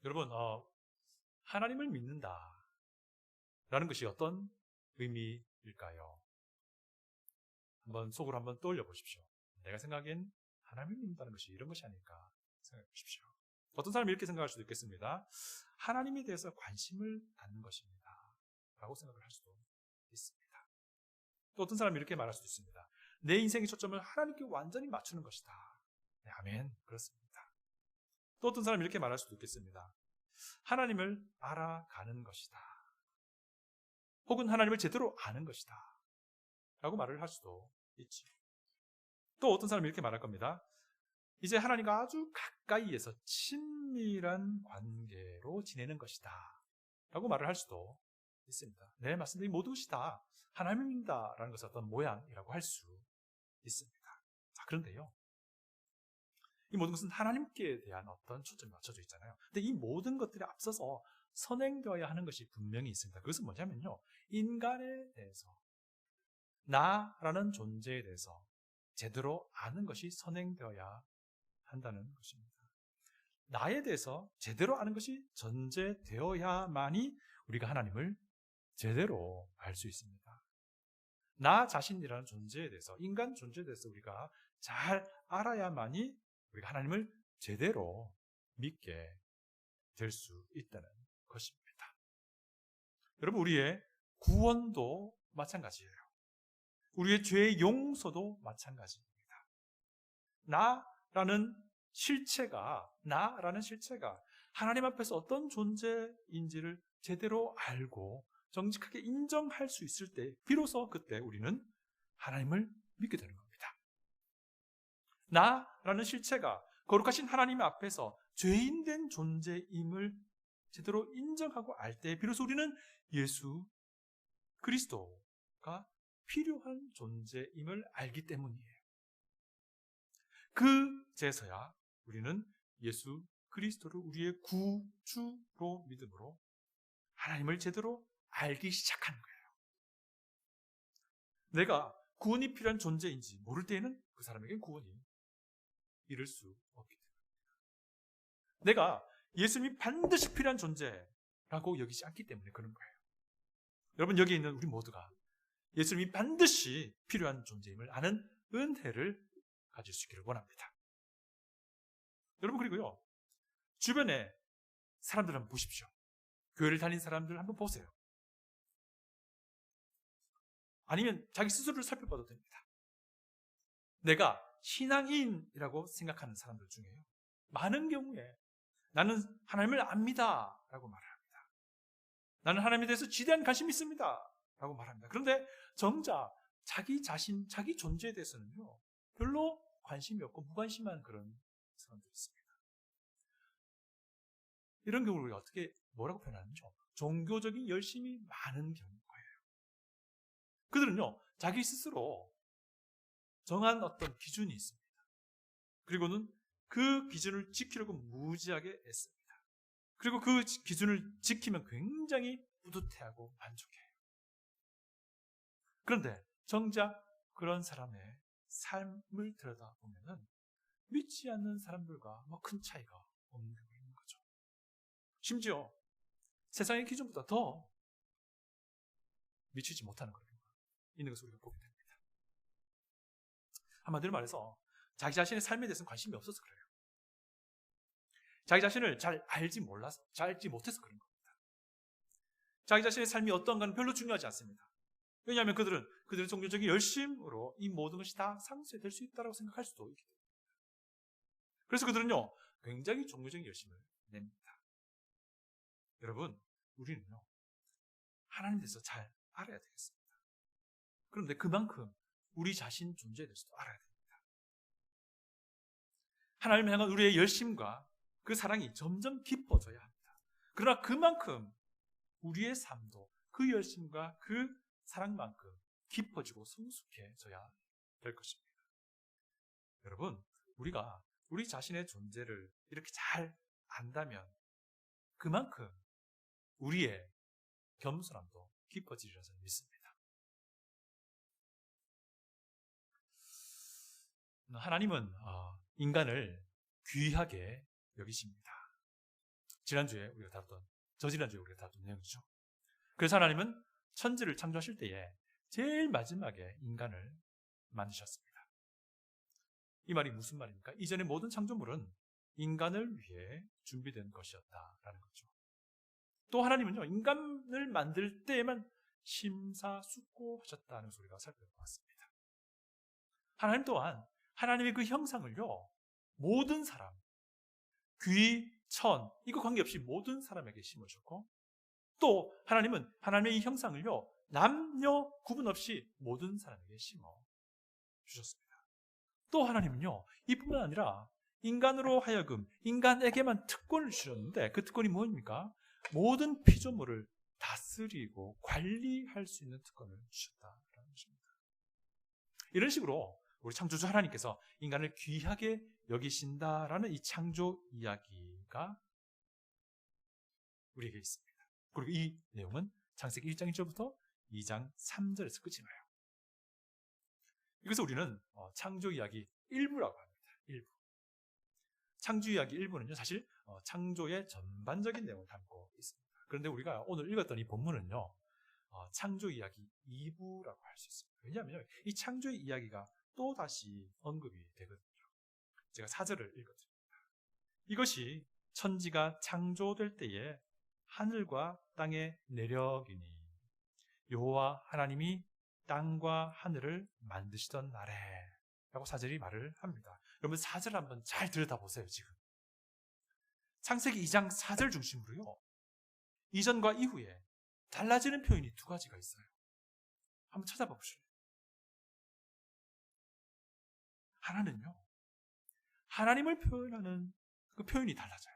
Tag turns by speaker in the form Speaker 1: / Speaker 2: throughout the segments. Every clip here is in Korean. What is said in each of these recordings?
Speaker 1: 여러분, 하나님을 믿는다 라는 것이 어떤 의미일까요? 속으로 한번 떠올려 보십시오. 내가 생각엔 하나님을 믿는다는 것이 이런 것이 아닐까 생각해 보십시오. 어떤 사람이 이렇게 생각할 수도 있겠습니다. 하나님에 대해서 관심을 갖는 것입니다 라고 생각을 할 수도 있습니다. 또 어떤 사람이 이렇게 말할 수도 있습니다. 내 인생의 초점을 하나님께 완전히 맞추는 것이다. 네, 아멘. 그렇습니다. 또 어떤 사람이 이렇게 말할 수도 있겠습니다. 하나님을 알아가는 것이다. 혹은 하나님을 제대로 아는 것이다 라고 말을 할 수도 있지. 또 어떤 사람이 이렇게 말할 겁니다. 이제 하나님과 아주 가까이에서 친밀한 관계로 지내는 것이다 라고 말을 할 수도 있습니다. 네, 맞습니다. 이 모든 것이 다 하나님입니다 라는 것은 어떤 모양이라고 할 수 있습니다. 자, 그런데요, 이 모든 것은 하나님께 대한 어떤 초점이 맞춰져 있잖아요. 근데 이 모든 것들에 앞서서 선행되어야 하는 것이 분명히 있습니다. 그것은 뭐냐면요, 인간에 대해서, 나라는 존재에 대해서 제대로 아는 것이 선행되어야 한다는 것입니다. 나에 대해서 제대로 아는 것이 전제되어야만이 우리가 하나님을 제대로 알 수 있습니다. 나 자신이라는 존재에 대해서, 인간 존재에 대해서 우리가 잘 알아야만이 우리가 하나님을 제대로 믿게 될 수 있다는 것입니다. 여러분, 우리의 구원도 마찬가지예요. 우리의 죄의 용서도 마찬가지입니다. 나라는 실체가 하나님 앞에서 어떤 존재인지를 제대로 알고 정직하게 인정할 수 있을 때, 비로소 그때 우리는 하나님을 믿게 되는 겁니다. 나라는 실체가 거룩하신 하나님 앞에서 죄인된 존재임을 제대로 인정하고 알 때, 비로소 우리는 예수 그리스도가 필요한 존재임을 알기 때문이에요. 그제서야 우리는 예수 그리스도를 우리의 구주로 믿음으로 하나님을 제대로 알기 시작하는 거예요. 내가 구원이 필요한 존재인지 모를 때에는 그 사람에겐 구원이 이룰 수 없기 때문입니다. 내가 예수님이 반드시 필요한 존재라고 여기지 않기 때문에 그런 거예요. 여러분, 여기 있는 우리 모두가 예수님이 반드시 필요한 존재임을 아는 은혜를 가질 수 있기를 원합니다. 여러분, 그리고요, 주변에 사람들 한번 보십시오. 교회를 다닌 사람들 한번 보세요. 아니면 자기 스스로를 살펴봐도 됩니다. 내가 신앙인이라고 생각하는 사람들 중에요, 많은 경우에 나는 하나님을 압니다 라고 말을 합니다. 나는 하나님에 대해서 지대한 관심이 있습니다 라고 말합니다. 그런데 정작 자기 자신, 자기 존재에 대해서는요, 별로 관심이 없고 무관심한 그런 사람들이 있습니다. 이런 경우를 우리가 뭐라고 표현하는지요? 종교적인 열심이 많은 경우인 거예요. 그들은요, 자기 스스로 정한 어떤 기준이 있습니다. 그리고는 그 기준을 지키려고 무지하게 애씁니다. 그리고 그 기준을 지키면 굉장히 뿌듯해하고 만족해요. 그런데 정작 그런 사람의 삶을 들여다보면 믿지 않는 사람들과 큰 차이가 없는 거죠. 심지어 세상의 기준보다 더 미치지 못하는 그런 경우가 있는 것을 우리가 보게 됩니다. 한마디로 말해서 자기 자신의 삶에 대해서는 관심이 없어서 그래요. 자기 자신을 잘 알지 못해서 그런 겁니다. 자기 자신의 삶이 어떤가는 별로 중요하지 않습니다. 왜냐하면 그들의 종교적인 열심으로 이 모든 것이 다 상쇄될 수 있다고 생각할 수도 있기 때문입니다. 그래서 그들은요, 굉장히 종교적인 열심을 냅니다. 여러분, 우리는요, 하나님에 대해서 잘 알아야 되겠습니다. 그런데 그만큼 우리 자신 존재에 대해서도 알아야 됩니다. 하나님을 향한 우리의 열심과 그 사랑이 점점 깊어져야 합니다. 그러나 그만큼 우리의 삶도 그 열심과 그 사랑만큼 깊어지고 성숙해져야 될 것입니다. 여러분, 우리가 우리 자신의 존재를 이렇게 잘 안다면 그만큼 우리의 겸손함도 깊어지리라 저는 믿습니다. 하나님은 인간을 귀하게 여기십니다. 지난주에 우리가 다뤘던, 저지난주에 우리가 다뤘던 내용이죠. 그래서 하나님은 천지를 창조하실 때에 제일 마지막에 인간을 만드셨습니다. 이 말이 무슨 말입니까? 이전의 모든 창조물은 인간을 위해 준비된 것이었다라는 거죠. 또 하나님은요, 인간을 만들 때에만 심사숙고하셨다는 소리가 살펴봤습니다. 하나님 또한 하나님의 그 형상을요, 모든 사람, 귀, 천, 이거 관계없이 모든 사람에게 심으셨고, 또 하나님은 하나님의 이 형상을요, 남녀 구분 없이 모든 사람에게 심어 주셨습니다. 또 하나님은요, 이뿐만 아니라 인간으로 하여금 인간에게만 특권을 주셨는데, 그 특권이 뭡니까? 모든 피조물을 다스리고 관리할 수 있는 특권을 주셨다라는 것입니다. 이런 식으로 우리 창조주 하나님께서 인간을 귀하게 여기신다라는 이 창조 이야기가 우리에게 있습니다. 그리고 이 내용은 창세기 1장 1절부터 2장 3절에서 끝이 나요. 이것을 우리는 창조 이야기 1부라고 합니다. 1부. 창조 이야기 1부는요, 사실 창조의 전반적인 내용을 담고 있습니다. 그런데 우리가 오늘 읽었던 이 본문은요, 창조 이야기 2부라고 할 수 있습니다. 왜냐하면 이 창조 이야기가 또 다시 언급이 되거든요. 제가 4절을 읽어드립니다. 이것이 천지가 창조될 때에 하늘과 땅의 내력이니 여호와 하나님이 땅과 하늘을 만드시던 날에 라고 4절이 말을 합니다. 여러분 4절 한번 잘 들여다보세요. 지금 창세기 2장 4절 중심으로요, 이전과 이후에 달라지는 표현이 두 가지가 있어요. 한번 찾아봐 보실래요? 하나는요, 하나님을 표현하는 그 표현이 달라져요.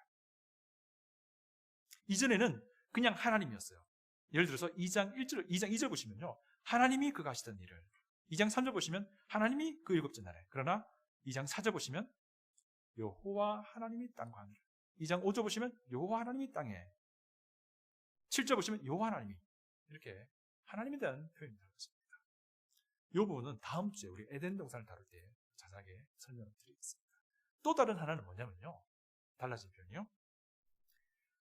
Speaker 1: 이전에는 그냥 하나님이었어요. 예를 들어서 2장 2절 보시면요, 하나님이 그가 하시던 일을, 2장 3절 보시면 하나님이 그 일곱째 날에, 그러나 2장 4절 보시면 여호와 하나님이 땅과 하늘, 2장 5절 보시면 여호와 하나님이 땅에, 7절 보시면 여호와 하나님이, 이렇게 하나님에 대한 표현이 달라집니다. 이 부분은 다음 주에 우리 에덴 동산을 다룰 때 자세하게 설명을 드리겠습니다. 또 다른 하나는 뭐냐면요, 달라진 표현이요,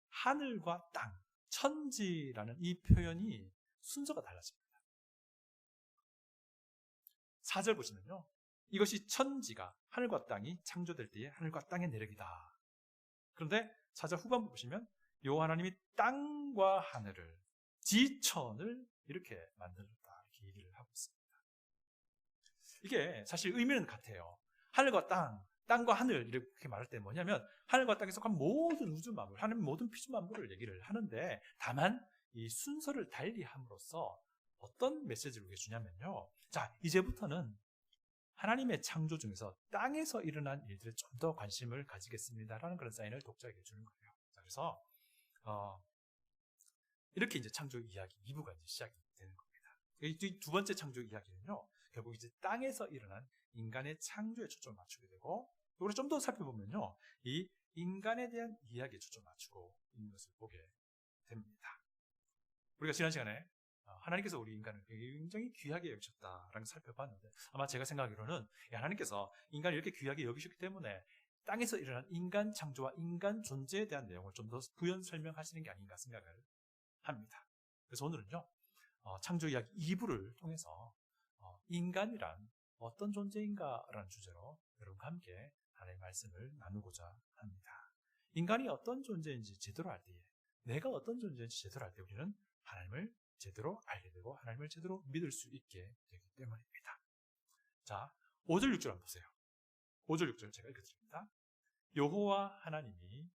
Speaker 1: 하늘과 땅, 천지라는 이 표현이 순서가 달라집니다. 4절 보시면요, 이것이 천지가, 하늘과 땅이 창조될 때의 하늘과 땅의 내력이다. 그런데 4절 후반부 보시면 여호와 하나님이 땅과 하늘을, 지천을 이렇게 만들었다, 이렇게 얘기를 하고 있습니다. 이게 사실 의미는 같아요. 하늘과 땅, 땅과 하늘 이렇게 말할 때 뭐냐면 하늘과 땅에 속한 모든 우주 만물, 하나님 모든 피조 만물을 얘기를 하는데, 다만 이 순서를 달리함으로써 어떤 메시지를 우리에게 주냐면요, 자, 이제부터는 하나님의 창조 중에서 땅에서 일어난 일들에 좀 더 관심을 가지겠습니다라는 그런 사인을 독자에게 주는 거예요. 자, 그래서 이렇게 이제 창조 이야기 2부가 이제 시작이 되는 겁니다. 이 두 번째 창조 이야기는요, 결국 이제 땅에서 일어난 인간의 창조에 초점을 맞추게 되고, 우리 좀 더 살펴보면요, 이 인간에 대한 이야기에 초점을 맞추고 있는 것을 보게 됩니다. 우리가 지난 시간에 하나님께서 우리 인간을 굉장히 귀하게 여기셨다라는 걸 살펴봤는데, 아마 제가 생각하기로는 하나님께서 인간을 이렇게 귀하게 여기셨기 때문에 땅에서 일어난 인간 창조와 인간 존재에 대한 내용을 좀 더 부연 설명하시는 게 아닌가 생각을 합니다. 그래서 오늘은요, 창조 이야기 2부를 통해서 인간이란 어떤 존재인가라는 주제로 여러분과 함께 하나님의 말씀을 나누고자 합니다. 인간이 어떤 존재인지 제대로 알 때에, 내가 어떤 존재인지 제대로 알 때 우리는 하나님을 제대로 알게 되고 하나님을 제대로 믿을 수 있게 되기 때문입니다. 자, 5절 6절 한번 보세요. 5절 6절 제가 읽어드립니다. 여호와 하나님이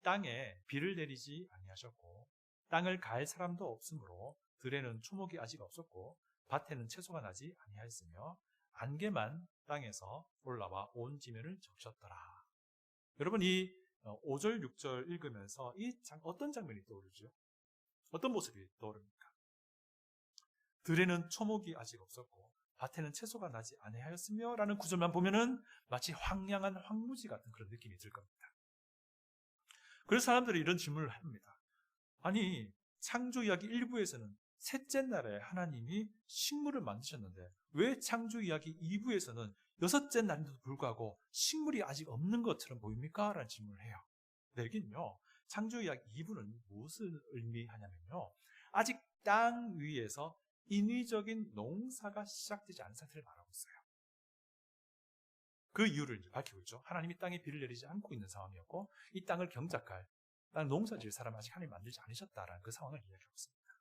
Speaker 1: 땅에 비를 내리지 아니하셨고 땅을 갈 사람도 없으므로 들에는 초목이 아직 없었고 밭에는 채소가 나지 아니하였으며 안개만 땅에서 올라와 온 지면을 적셨더라. 여러분, 이 5절 6절 읽으면서 어떤 장면이 떠오르죠? 어떤 모습이 떠오릅니까? 들에는 초목이 아직 없었고 밭에는 채소가 나지 아니하였으며 라는 구절만 보면은 마치 황량한 황무지 같은 그런 느낌이 들 겁니다. 그래서 사람들이 이런 질문을 합니다. 아니, 창조 이야기 1부에서는 셋째 날에 하나님이 식물을 만드셨는데 왜 창조 이야기 2부에서는 여섯째 날인데도 불구하고 식물이 아직 없는 것처럼 보입니까? 라는 질문을 해요. 근데 여기는요, 창조의학 2부는 무엇을 의미하냐면요. 아직 땅 위에서 인위적인 농사가 시작되지 않은 상태를 말하고 있어요. 그 이유를 밝히고 있죠. 하나님이 땅에 비를 내리지 않고 있는 상황이었고 이 땅을 경작할, 땅 농사 지을 사람 아직 하나님 만들지 않으셨다라는 그 상황을 이야기하고 있습니다.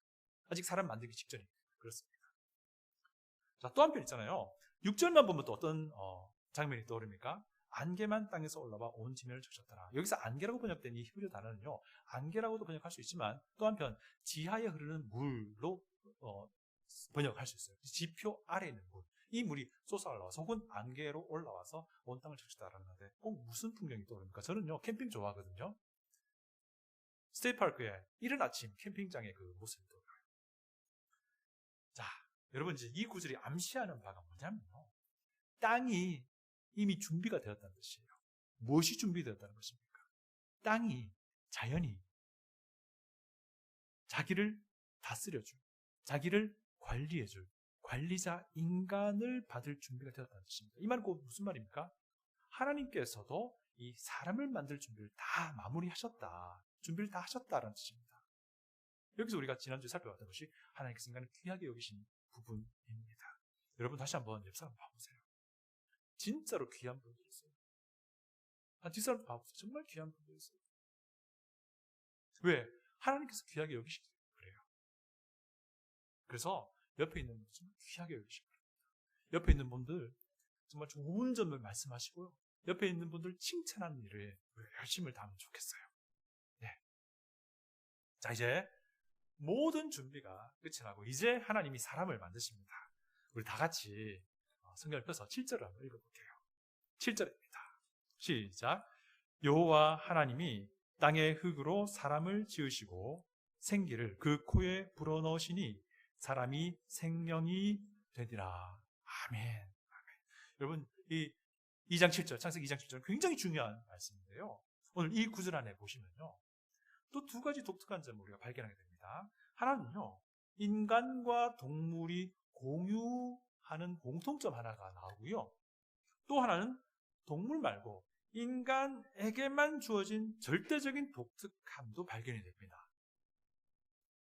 Speaker 1: 아직 사람 만들기 직전이 그렇습니다. 자, 또 한편 있잖아요. 6절만 보면 또 어떤 장면이 떠오릅니까? 안개만 땅에서 올라와 온 지면을 적셨더라. 여기서 안개라고 번역된 이 히브리 단어는요, 안개라고도 번역할 수 있지만 또 한편 지하에 흐르는 물로 번역할 수 있어요. 지표 아래에 있는 물. 이 물이 쏟아 올라와서 혹은 안개로 올라와서 온 땅을 적셨다라는 건데 꼭 무슨 풍경이 떠오릅니까? 저는요, 캠핑 좋아하거든요. 스테이트파크에 이른 아침 캠핑장의 그 모습이 떠올라요. 자, 여러분 이제 이 구절이 암시하는 바가 뭐냐면요. 땅이 이미 준비가 되었다는 뜻이에요. 무엇이 준비되었다는 것입니까? 땅이, 자연이 자기를 다스려줄, 자기를 관리해줄 관리자 인간을 받을 준비가 되었다는 뜻입니다. 이 말은 곧 무슨 말입니까? 하나님께서도 이 사람을 만들 준비를 다 마무리하셨다. 준비를 다 하셨다라는 뜻입니다. 여기서 우리가 지난주에 살펴봤던 것이 하나님께서 인간을 귀하게 여기신 부분입니다. 여러분 다시 한번 옆 사람 봐보세요. 진짜로 귀한 분들이 있어요. 뒷사람 봐보세요. 정말 귀한 분들이 있어요. 왜? 하나님께서 귀하게 여기시기 때문에 그래요. 그래서 옆에 있는 분들 정말 귀하게 여기시기 바랍니다. 옆에 있는 분들 정말 좋은 점을 말씀하시고요. 옆에 있는 분들 칭찬하는 일에 열심을 다하면 좋겠어요. 네. 자, 이제 모든 준비가 끝이 나고 이제 하나님이 사람을 만드십니다. 우리 다 같이 성경을 펴서 7절을 한번 읽어볼게요. 7절입니다. 시작. 여호와 하나님이 땅의 흙으로 사람을 지으시고 생기를 그 코에 불어넣으시니 사람이 생명이 되리라. 아멘. 아멘. 여러분 이 2장 7절, 창세기 2장 7절은 굉장히 중요한 말씀인데요. 오늘 이 구절 안에 보시면요. 또 두 가지 독특한 점을 우리가 발견하게 됩니다. 하나는요. 인간과 동물이 공유하는 공통점 하나가 나오고요. 또 하나는 동물 말고 인간에게만 주어진 절대적인 독특함도 발견이 됩니다.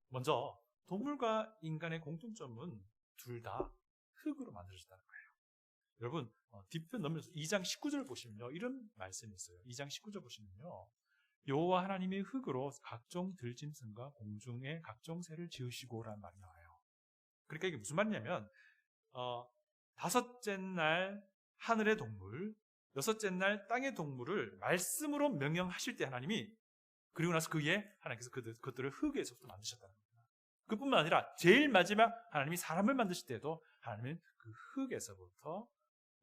Speaker 1: 먼저 동물과 인간의 공통점은 둘 다 흙으로 만들어졌다는 거예요. 여러분 뒤편 넘으면서 2장 19절 보시면요. 이런 말씀이 있어요. 2장 19절 보시면요. 여호와 하나님의 흙으로 각종 들짐승과 공중의 각종 새를 지으시고라는 말이 나와요. 그러니까 이게 무슨 말이냐면 다섯째 날 하늘의 동물, 여섯째 날 땅의 동물을 말씀으로 명령하실 때 하나님이 그리고 나서 그 위에 하나님께서 그것들을 흙에서부터 만드셨다는 겁니다. 그뿐만 아니라 제일 마지막 하나님이 사람을 만드실 때도 하나님은 그 흙에서부터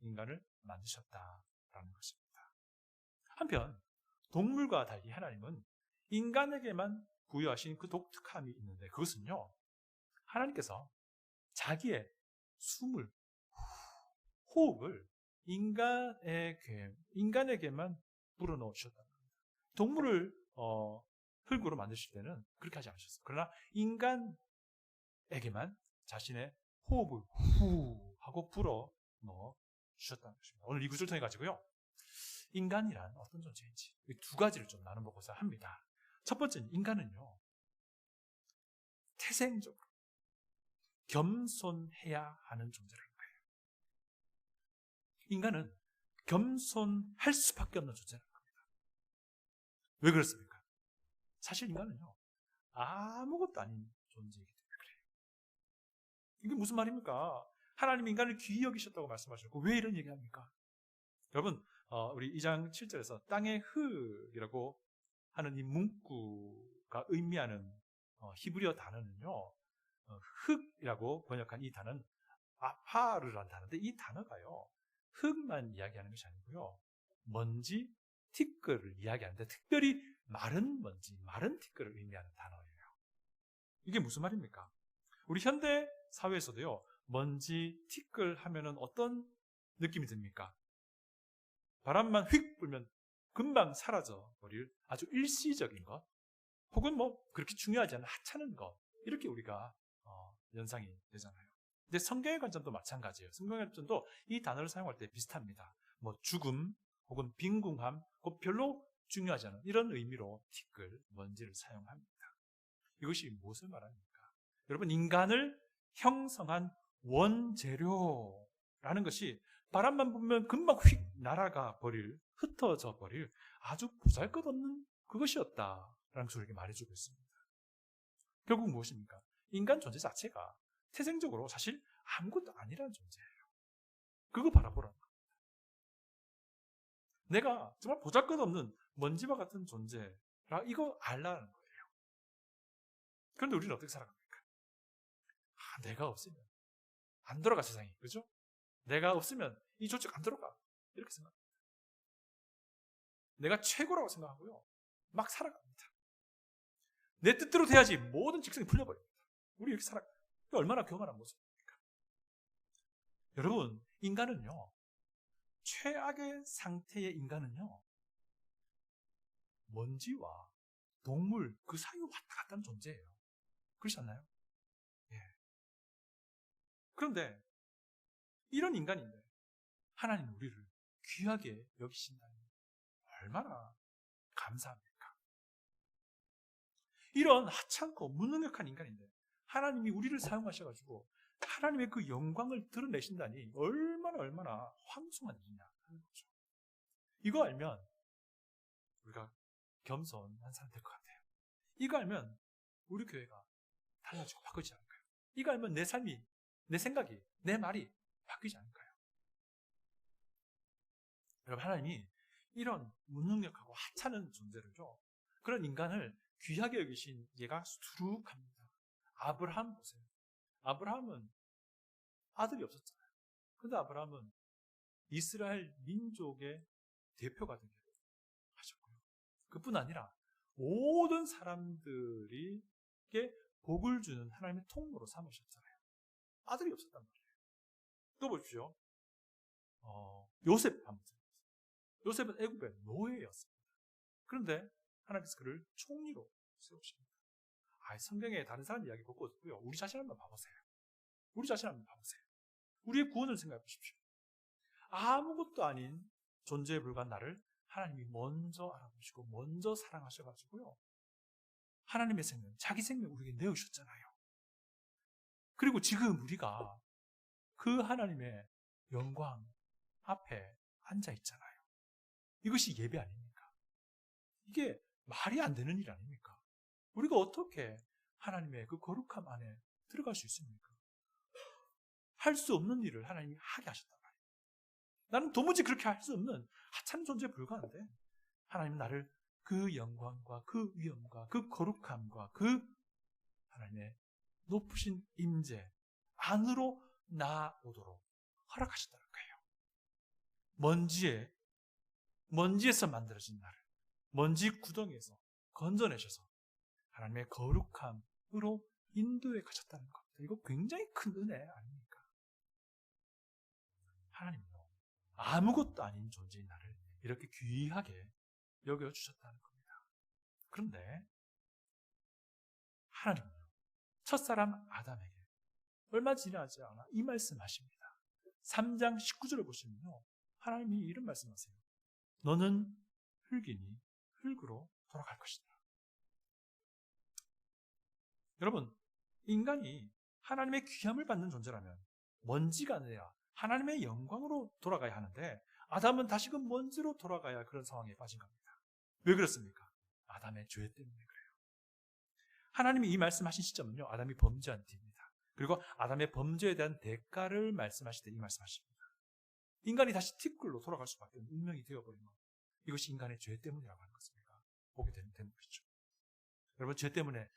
Speaker 1: 인간을 만드셨다라는 것입니다. 한편 동물과 달리 하나님은 인간에게만 부여하신 그 독특함이 있는데 그것은요. 하나님께서 자기의 숨을, 호흡을 인간에게만 불어넣어 주셨다는 겁니다. 동물을 흙으로 만드실 때는 그렇게 하지 않으셨어요. 그러나 인간에게만 자신의 호흡을 후 하고 불어넣어 주셨다는 것입니다. 오늘 이 구절 통해 가지고요. 인간이란 어떤 존재인지 두 가지를 좀 나눠보고자 합니다. 첫 번째는 인간은요. 태생적으로 겸손해야 하는 존재라는 거예요. 인간은 겸손할 수밖에 없는 존재라는 겁니다. 왜 그렇습니까? 사실 인간은요. 아무것도 아닌 존재이기 때문에 그래요. 이게 무슨 말입니까? 하나님이 인간을 귀히 여기셨다고 말씀하셨고 왜 이런 얘기합니까? 여러분 우리 2장 7절에서 땅의 흙이라고 하는 이 문구가 의미하는 히브리어 단어는요. 흙이라고 번역한 이 단어는 아파르라는 단어인데 이 단어가요. 흙만 이야기하는 것이 아니고요. 먼지, 티끌을 이야기하는데 특별히 마른 먼지, 마른 티끌을 의미하는 단어예요. 이게 무슨 말입니까? 우리 현대 사회에서도요. 먼지, 티끌 하면은 어떤 느낌이 듭니까? 바람만 휙 불면 금방 사라져 버릴 아주 일시적인 것 혹은 뭐 그렇게 중요하지 않은 하찮은 것 이렇게 우리가 연상이 되잖아요. 근데 성경의 관점도 마찬가지예요. 성경의 관점도 이 단어를 사용할 때 비슷합니다. 뭐 죽음 혹은 빈궁함 별로 중요하지 않은 이런 의미로 티끌, 먼지를 사용합니다. 이것이 무엇을 말합니까? 여러분, 인간을 형성한 원재료라는 것이 바람만 불면 금방 휙 날아가 버릴, 흩어져 버릴 아주 보잘것없는 그것이었다라는 것을 이렇게 말해주고 있습니다. 결국 무엇입니까? 인간 존재 자체가 태생적으로 사실 아무것도 아니라는 존재예요. 그거 바라보라는 겁니다. 내가 정말 보잘것없는 먼지와 같은 존재라 이거 알라는 거예요. 그런데 우리는 어떻게 살아갑니까? 내가 없으면 안 돌아가 세상이, 그죠? 내가 없으면 이 조직 안 들어가, 이렇게 생각합니다. 내가 최고라고 생각하고요, 막 살아갑니다. 내 뜻대로 돼야지 모든 직성이 풀려버립니다. 우리 이렇게 살아가요. 얼마나 교만한 모습입니까? 여러분, 인간은요, 최악의 상태의 인간은요, 먼지와 동물 그 사이 왔다 갔다 하는 존재예요. 그렇지 않나요? 예. 그런데 이런 인간인데 하나님 우리를 귀하게 여기신다니 얼마나 감사합니까? 이런 하찮고 무능력한 인간인데 하나님이 우리를 사용하셔가지고 하나님의 그 영광을 드러내신다니 얼마나 황송한 일이냐 하는 거죠. 이거 알면 우리가 겸손한 사람 될 것 같아요. 이거 알면 우리 교회가 달라지고 바뀌지 않을까요? 이거 알면 내 삶이, 내 생각이, 내 말이 바뀌지 않을까요? 여러분, 하나님이 이런 무능력하고 하찮은 존재를요, 그런 인간을 귀하게 여기신 예가 수두룩합니다. 아브라함 보세요. 아브라함은 아들이 없었잖아요. 그런데 아브라함은 이스라엘 민족의 대표가 되기를 하셨고요. 그뿐 아니라 모든 사람들에게 복을 주는 하나님의 통로로 삼으셨잖아요. 아들이 없었단 말이에요. 또 보십시오. 요셉 한번 보세요. 요셉은 애굽의 노예였습니다. 그런데 하나님께서 그를 총리로 세우십니다. 성경에 다른 사람 이야기 볼거 없고요. 우리 자신 한번 봐보세요. 우리 자신 한번 봐보세요. 우리의 구원을 생각해 보십시오. 아무것도 아닌 존재에 불과한 나를 하나님이 먼저 알아보시고 먼저 사랑하셔가지고요, 하나님의 생명, 자기 생명 우리에게 내어주셨잖아요. 그리고 지금 우리가 그 하나님의 영광 앞에 앉아 있잖아요. 이것이 예배 아닙니까? 이게 말이 안 되는 일 아닙니까? 우리가 어떻게 하나님의 그 거룩함 안에 들어갈 수 있습니까? 할 수 없는 일을 하나님이 하게 하셨단 말이에요. 나는 도무지 그렇게 할 수 없는 하찮은 존재에 불과한데 하나님은 나를 그 영광과 그 위엄과 그 거룩함과 그 하나님의 높으신 임재 안으로 나오도록 허락하셨다는 거예요. 먼지에서 만들어진 나를 먼지 구덩이에서 건져내셔서 하나님의 거룩함으로 인도해 가셨다는 겁니다. 이거 굉장히 큰 은혜 아닙니까? 하나님은요, 아무것도 아닌 존재인 나를 이렇게 귀하게 여겨주셨다는 겁니다. 그런데 하나님은요, 첫사람 아담에게 얼마 지나지 않아 이 말씀하십니다. 3장 19절을 보시면요, 하나님이 이런 말씀하세요. 너는 흙이니 흙으로 돌아갈 것이다. 여러분, 인간이 하나님의 귀함을 받는 존재라면 먼지가 아니라 하나님의 영광으로 돌아가야 하는데 아담은 다시금 먼지로 돌아가야 그런 상황에 빠진 겁니다. 왜 그렇습니까? 아담의 죄 때문에 그래요. 하나님이 이 말씀하신 시점은요, 아담이 범죄한 뒤입니다. 그리고 아담의 범죄에 대한 대가를 말씀하실 때 이 말씀하십니다. 인간이 다시 티끌로 돌아갈 수밖에 없는 운명이 되어버린 것, 이것이 인간의 죄 때문이라고 하는 것입니다. 보게 되는 대목이죠. 여러분, 죄 때문에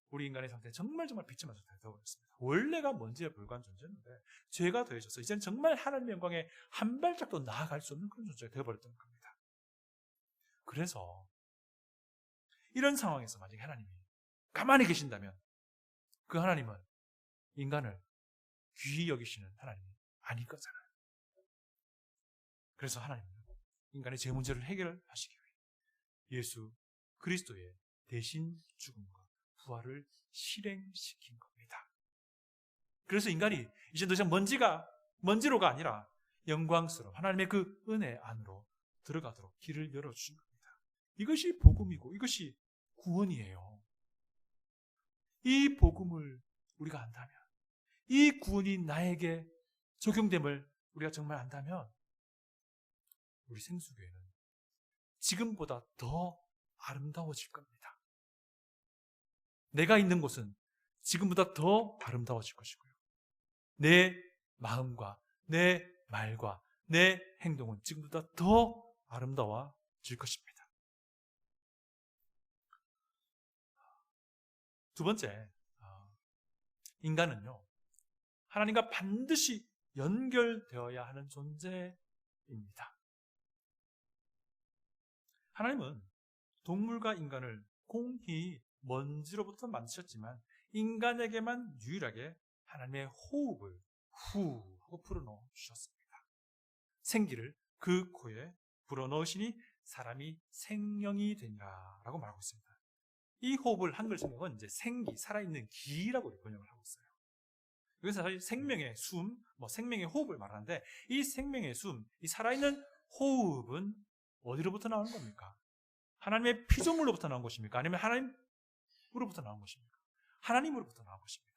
Speaker 1: 우리 인간의 상태는 정말 비참한 상태가 되어버렸습니다. 원래가 먼지에 불과한 존재였는데 죄가 더해져서 이제는 정말 하나님의 영광에 한 발짝도 나아갈 수 없는 그런 존재가 되어버렸던 겁니다. 그래서 이런 상황에서 만약에 하나님이 가만히 계신다면 그 하나님은 인간을 귀히 여기시는 하나님이 아닐 거잖아요. 그래서 하나님은 인간의 죄 문제를 해결하시기 위해 예수 그리스도의 대신 죽음과 부활을 실행시킨 겁니다. 그래서 인간이 이제 더 이상 먼지로가 아니라 영광스러운 하나님의 그 은혜 안으로 들어가도록 길을 열어주신 겁니다. 이것이 복음이고 이것이 구원이에요. 이 복음을 우리가 안다면, 이 구원이 나에게 적용됨을 우리가 정말 안다면 우리 생수교회는 지금보다 더 아름다워질 겁니다. 내가 있는 곳은 지금보다 더 아름다워질 것이고요. 내 마음과 내 말과 내 행동은 지금보다 더 아름다워질 것입니다. 두 번째, 인간은요, 하나님과 반드시 연결되어야 하는 존재입니다. 하나님은 동물과 인간을 공히 먼지로부터 만드셨지만 인간에게만 유일하게 하나님의 호흡을 후 하고 불어넣어 주셨습니다. 생기를 그 코에 불어넣으시니 사람이 생명이 되니라 라고 말하고 있습니다. 이 호흡을 한글 성경은 이제 생기, 살아있는 기라고 번역을 하고 있어요. 여기서 사실 생명의 숨, 생명의 호흡을 말하는데 이 생명의 숨, 이 살아있는 호흡은 어디로부터 나오는 겁니까? 하나님의 피조물로부터 나온 것입니까? 아니면 하나님으로부터 나온 것입니까? 하나님으로부터 나온 것입니다.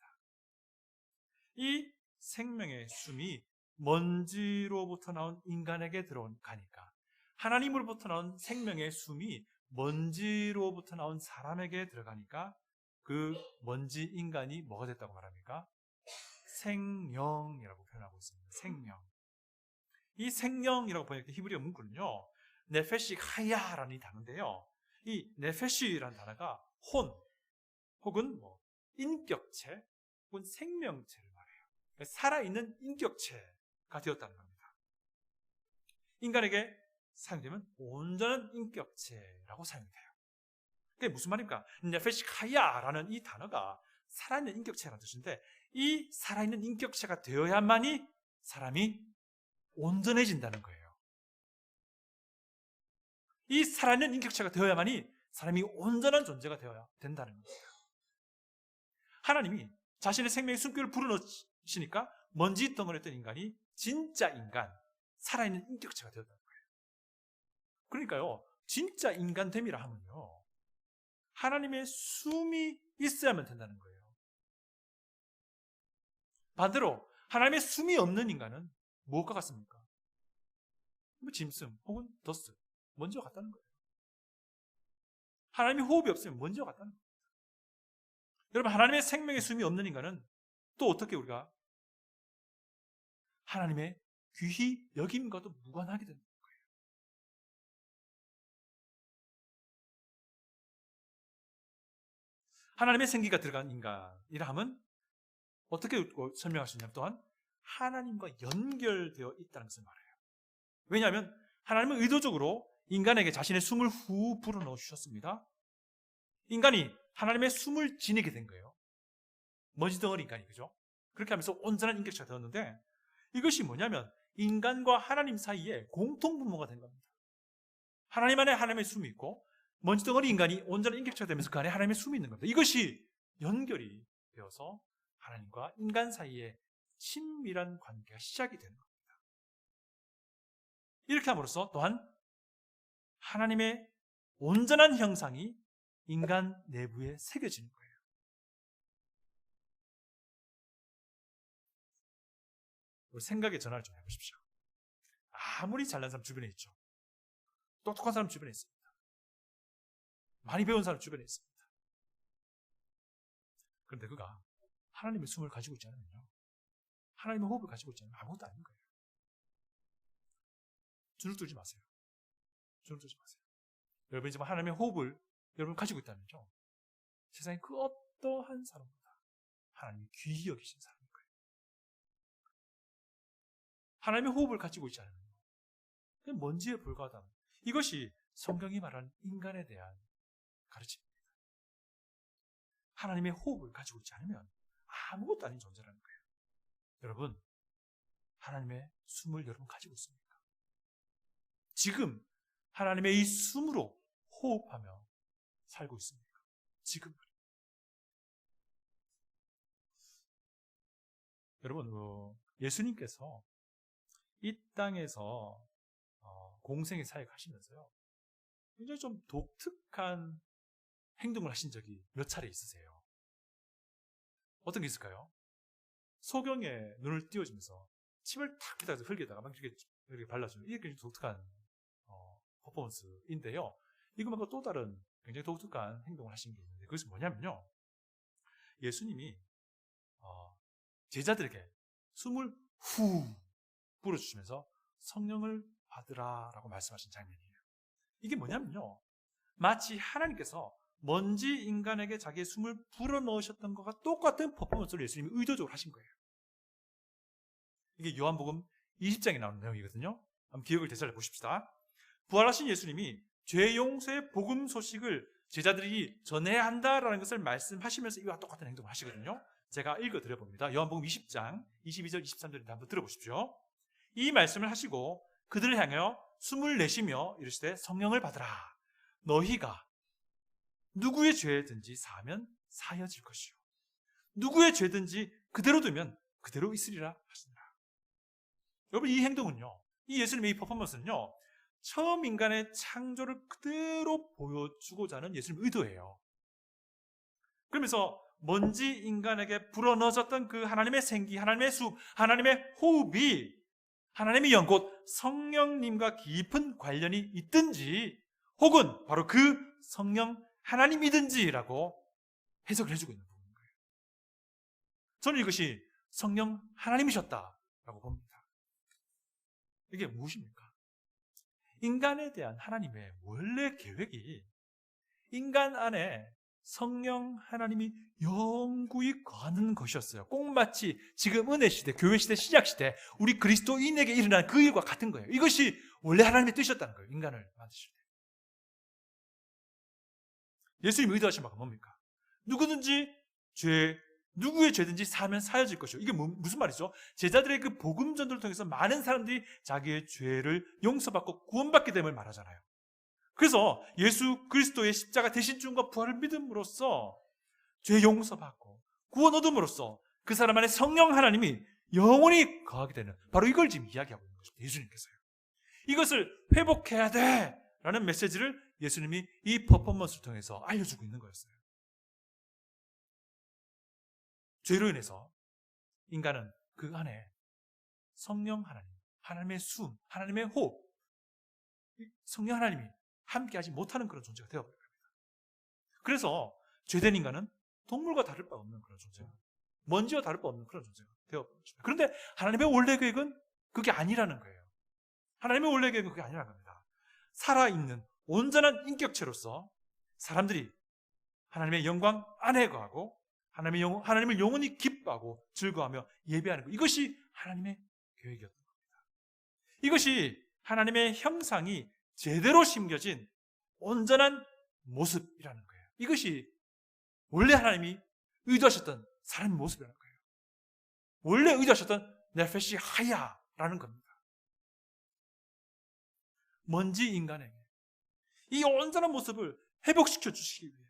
Speaker 1: 이 생명의 숨이 먼지로부터 나온 인간에게 들어가니까 하나님으로부터 나온 생명의 숨이 먼지로부터 나온 사람에게 들어가니까 그 먼지 인간이 뭐가 됐다고 말합니까? 생명이라고 표현하고 있습니다. 생명. 이 생명이라고 번역된 히브리어 문구는요, 네페시 하야라는 이 단어인데요. 이 네페시라는 단어가 혼 혹은 인격체 혹은 생명체를 말해요. 살아있는 인격체가 되었다는 겁니다. 인간에게 사용되면 온전한 인격체라고 사용돼요. 그게 무슨 말입니까? 네페시 하야라는 이 단어가 살아있는 인격체라는 뜻인데 이 살아있는 인격체가 되어야만이 사람이 온전해진다는 거예요. 이 살아있는 인격체가 되어야만이 사람이 온전한 존재가 되어야 된다는 겁니다. 하나님이 자신의 생명의 숨결을 불어넣으시니까 먼지 덩어리였던 인간이 진짜 인간, 살아있는 인격체가 되었다는 거예요. 그러니까요, 진짜 인간됨이라 하면요, 하나님의 숨이 있어야만 된다는 거예요. 반대로 하나님의 숨이 없는 인간은 무엇과 같습니까? 짐승 혹은 더스, 먼지와 같다는 거예요. 하나님의 호흡이 없으면 먼지와 같다는 거예요. 여러분, 하나님의 생명의 숨이 없는 인간은 또 어떻게 우리가 하나님의 귀히 여김과도 무관하게 되는 거예요. 하나님의 생기가 들어간 인간이라 하면 어떻게 설명할 수 있냐면 또한 하나님과 연결되어 있다는 것을 말해요. 왜냐하면 하나님은 의도적으로 인간에게 자신의 숨을 후 불어넣어 주셨습니다. 인간이 하나님의 숨을 지니게 된 거예요. 먼지덩어리 인간이, 그죠? 그렇게 하면서 온전한 인격체가 되었는데 이것이 뭐냐면 인간과 하나님 사이에 공통분모가 된 겁니다. 하나님 안에 하나님의 숨이 있고 먼지덩어리 인간이 온전한 인격체가 되면서 그 안에 하나님의 숨이 있는 겁니다. 이것이 연결이 되어서 하나님과 인간 사이에 친밀한 관계가 시작이 되는 겁니다. 이렇게 함으로써 또한 하나님의 온전한 형상이 인간 내부에 새겨지는 거예요. 생각의 전환을 좀 해보십시오. 아무리 잘난 사람 주변에 있죠. 똑똑한 사람 주변에 있습니다. 많이 배운 사람 주변에 있습니다. 그런데 그가 하나님의 숨을 가지고 있지 않으면요, 하나님의 호흡을 가지고 있지 않으면 아무것도 아닌 거예요. 주눅 들지 마세요. 주눅 들지 마세요. 여러분이 지금 하나님의 호흡을 여러분 가지고 있다면요, 세상에 그 어떠한 사람보다 하나님이 귀히 여기신 사람인 거예요. 하나님의 호흡을 가지고 있지 않으면 그냥 먼지에 불과하다. 이것이 성경이 말하는 인간에 대한 가르침입니다. 하나님의 호흡을 가지고 있지 않으면 아무것도 아닌 존재라는 거예요. 여러분, 하나님의 숨을 여러분 가지고 있습니까? 지금 하나님의 이 숨으로 호흡하며 살고 있습니까? 지금. 여러분, 예수님께서 이 땅에서 공생의 사역하시면서요, 굉장히 좀 독특한 행동을 하신 적이 몇 차례 있으세요? 어떤 게 있을까요? 소경에 눈을 띄워주면서 침을 탁 뱉어서 흙에다가 막 이렇게 발라주는 이게 굉장히 독특한 퍼포먼스인데요. 이거 말고 또 다른 굉장히 독특한 행동을 하신 게 있는데 그것이 뭐냐면요. 예수님이 제자들에게 숨을 후 불어주시면서 성령을 받으라라고 말씀하신 장면이에요. 이게 뭐냐면요. 마치 하나님께서 먼지 인간에게 자기의 숨을 불어넣으셨던 것과 똑같은 퍼포먼스를 예수님이 의도적으로 하신 거예요. 이게 요한복음 20장에 나오는 내용이거든요. 한번 기억을 되살려 보십시다. 부활하신 예수님이 죄 용서의 복음 소식을 제자들이 전해야 한다라는 것을 말씀하시면서 이와 똑같은 행동을 하시거든요. 제가 읽어드려봅니다. 요한복음 20장 22절 23절인데 한번 들어보십시오. 이 말씀을 하시고 그들을 향하여 숨을 내쉬며 이르시되 성령을 받으라. 너희가 누구의 죄든지 사하면 사여질 것이요 누구의 죄든지 그대로 두면 그대로 있으리라 하시니라. 여러분, 이 행동은요, 이 예수님의 이 퍼포먼스는요, 처음 인간의 창조를 그대로 보여주고자 하는 예수님의 의도예요. 그러면서 먼지 인간에게 불어넣어졌던 그 하나님의 생기, 하나님의 숲, 하나님의 호흡이 하나님의 영, 곧 성령님과 깊은 관련이 있든지 혹은 바로 그 성령 하나님이든지라고 해석을 해주고 있는 부분인 거예요. 저는 이것이 성령 하나님이셨다라고 봅니다. 이게 무엇입니까? 인간에 대한 하나님의 원래 계획이 인간 안에 성령 하나님이 영구히 거하는 것이었어요. 꼭 마치 지금 은혜 시대, 교회 시대, 신약 시대 우리 그리스도인에게 일어난 그 일과 같은 거예요. 이것이 원래 하나님의 뜻이었다는 거예요. 인간을 만드실 때. 예수님이 의도하신 바가 뭡니까? 누구든지 누구의 죄든지 사면 사여질 것이요. 이게 무슨 말이죠? 제자들의 그 복음 전도를 통해서 많은 사람들이 자기의 죄를 용서받고 구원받게 됨을 말하잖아요. 그래서 예수 그리스도의 십자가 대신 죽음과 부활을 믿음으로써 죄 용서받고 구원 얻음으로써 그 사람 안에 성령 하나님이 영원히 거하게 되는 바로 이걸 지금 이야기하고 있는 것입니다. 예수님께서요. 이것을 회복해야 돼 라는 메시지를 예수님이 이 퍼포먼스를 통해서 알려주고 있는 거였어요. 죄로 인해서 인간은 그 안에 성령 하나님, 하나님의 숨, 하나님의 호흡, 성령 하나님이 함께하지 못하는 그런 존재가 되어버린 겁니다. 그래서 죄된 인간은 동물과 다를 바 없는 그런 존재가, 먼지와 다를 바 없는 그런 존재가 되어버린 것입니다. 그런데 하나님의 원래 계획은 그게 아니라는 거예요. 하나님의 원래 계획은 그게 아니라는 겁니다. 살아있는 온전한 인격체로서 사람들이 하나님의 영광 안에 거하고 하나님을 영원히 기뻐하고 즐거워하며 예배하는 것, 이것이 하나님의 계획이었던 겁니다. 이것이 하나님의 형상이 제대로 심겨진 온전한 모습이라는 거예요. 이것이 원래 하나님이 의도하셨던 사람의 모습이라는 거예요. 원래 의도하셨던 네페시 하야라는 겁니다. 먼지 인간에게 이 온전한 모습을 회복시켜 주시기 위해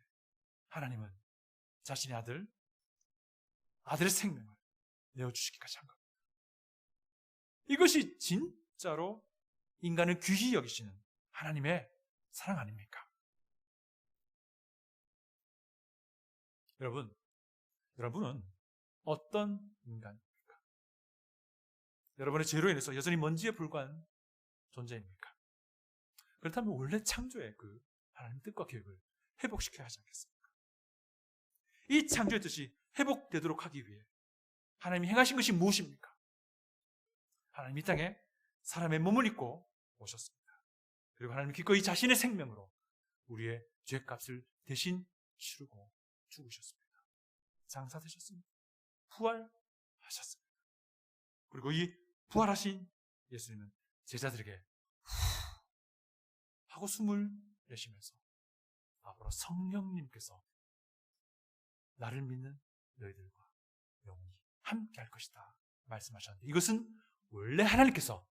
Speaker 1: 하나님은 자신의 아들의 생명을 내어주시기까지 한 겁니다. 이것이 진짜로 인간을 귀히 여기시는 하나님의 사랑 아닙니까? 여러분은 어떤 인간입니까? 여러분의 죄로 인해서 여전히 먼지에 불과한 존재입니까? 그렇다면 원래 창조의 그 하나님 뜻과 계획을 회복시켜야 하지 않겠습니까? 이 창조의 뜻이 회복되도록 하기 위해 하나님이 행하신 것이 무엇입니까? 하나님이 이 땅에 사람의 몸을 입고 오셨습니다. 그리고 하나님이 기꺼이 자신의 생명으로 우리의 죄값을 대신 치르고 죽으셨습니다. 장사되셨습니다. 부활하셨습니다. 그리고 이 부활하신 예수님은 제자들에게 후 하고 숨을 내쉬면서 앞으로 성령님께서 나를 믿는 너희들과 영원히 함께 할 것이다 말씀하셨는데, 이것은 원래 하나님께서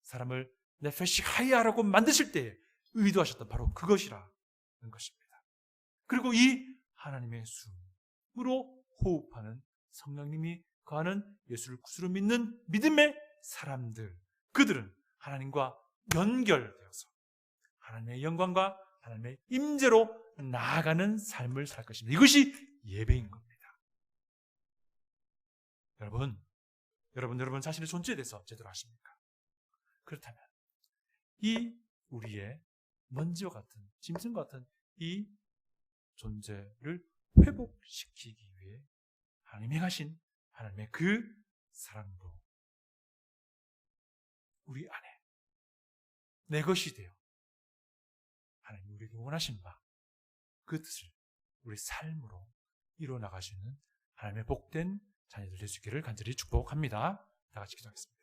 Speaker 1: 사람을 네페시 하야라고 만드실 때 의도하셨던 바로 그것이라는 것입니다. 그리고 이 하나님의 숨으로 호흡하는 성령님이 거하는 예수를 구주로 믿는 믿음의 사람들, 그들은 하나님과 연결되어서 하나님의 영광과 하나님의 임재로 나아가는 삶을 살 것입니다. 이것이 예배인 겁니다. 여러분 자신의 존재에 대해서 제대로 아십니까? 그렇다면 이 우리의 먼지와 같은 짐승과 같은 이 존재를 회복시키기 위해 하나님이 행하신 하나님의 그 사랑으로 우리 안에 내 것이 되어 하나님이 우리에게 원하신 바 그 뜻을 우리 삶으로 이루어 나갈 수 있는 하나님의 복된 자녀들 될 수 있기를 간절히 축복합니다. 다 같이 기도하겠습니다.